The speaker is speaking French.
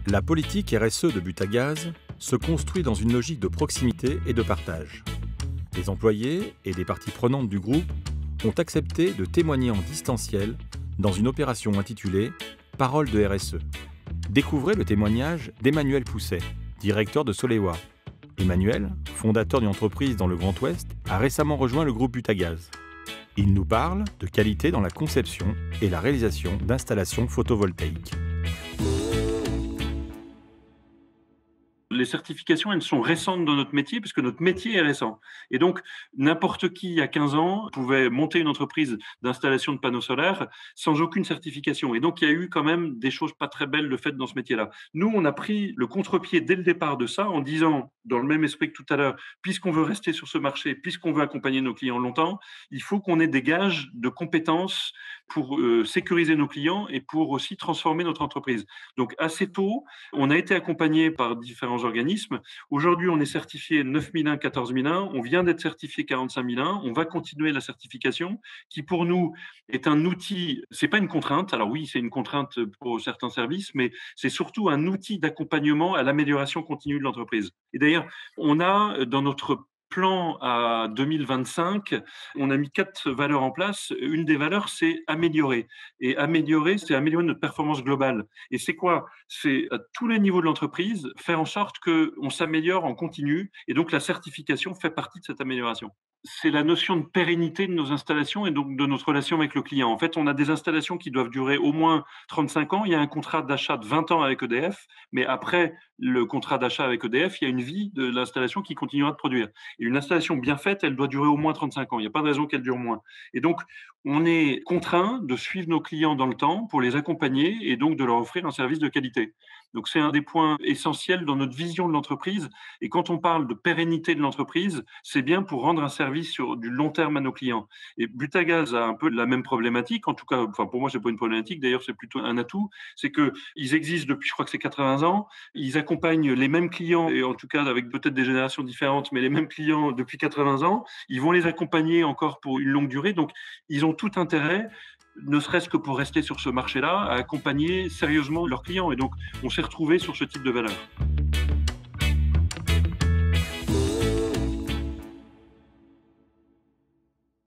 La politique RSE de Butagaz se construit dans une logique de proximité et de partage. Les employés et les parties prenantes du groupe ont accepté de témoigner en distanciel dans une opération intitulée « Parole de RSE ». Découvrez le témoignage d'Emmanuel Pousset, directeur de Solewa. Emmanuel, fondateur d'une entreprise dans le Grand Ouest, a récemment rejoint le groupe Butagaz. Il nous parle de qualité dans la conception et la réalisation d'installations photovoltaïques. Les certifications, elles sont récentes dans notre métier, puisque notre métier est récent. Et donc, n'importe qui, il y a 15 ans, pouvait monter une entreprise d'installation de panneaux solaires sans aucune certification. Et donc, il y a eu quand même des choses pas très belles de fait dans ce métier-là. Nous, on a pris le contre-pied dès le départ de ça en disant, dans le même esprit que tout à l'heure, puisqu'on veut rester sur ce marché, puisqu'on veut accompagner nos clients longtemps, il faut qu'on ait des gages de compétences pour sécuriser nos clients et pour aussi transformer notre entreprise. Donc, assez tôt, on a été accompagné par différents organismes. Aujourd'hui, on est certifié 9001, 14001. On vient d'être certifié 45001. On va continuer la certification qui, pour nous, est un outil. C'est pas une contrainte. Alors oui, c'est une contrainte pour certains services, mais c'est surtout un outil d'accompagnement à l'amélioration continue de l'entreprise. Et d'ailleurs, on a dans notre plan à 2025, on a mis 4 valeurs en place. Une des valeurs, c'est améliorer. Et améliorer, c'est améliorer notre performance globale. Et c'est quoi? C'est à tous les niveaux de l'entreprise, faire en sorte qu'on s'améliore en continu. Et donc, la certification fait partie de cette amélioration. C'est la notion de pérennité de nos installations et donc de notre relation avec le client. En fait, on a des installations qui doivent durer au moins 35 ans. Il y a un contrat d'achat de 20 ans avec EDF, mais après le contrat d'achat avec EDF, il y a une vie de l'installation qui continuera de produire. Et une installation bien faite, elle doit durer au moins 35 ans. Il n'y a pas de raison qu'elle dure moins. Et donc, on est contraint de suivre nos clients dans le temps pour les accompagner et donc de leur offrir un service de qualité. Donc, c'est un des points essentiels dans notre vision de l'entreprise. Et quand on parle de pérennité de l'entreprise, c'est bien pour rendre un service sur du long terme à nos clients. Et Butagaz a un peu la même problématique. En tout cas, enfin, pour moi, c'est pas une problématique. D'ailleurs, c'est plutôt un atout. C'est que ils existent depuis, je crois que c'est 80 ans. Ils accompagnent les mêmes clients, et en tout cas avec peut-être des générations différentes, mais les mêmes clients depuis 80 ans. Ils vont les accompagner encore pour une longue durée. Donc, ils ont tout intérêt, ne serait-ce que pour rester sur ce marché-là, à accompagner sérieusement leurs clients. Et donc, on s'est retrouvé sur ce type de valeur.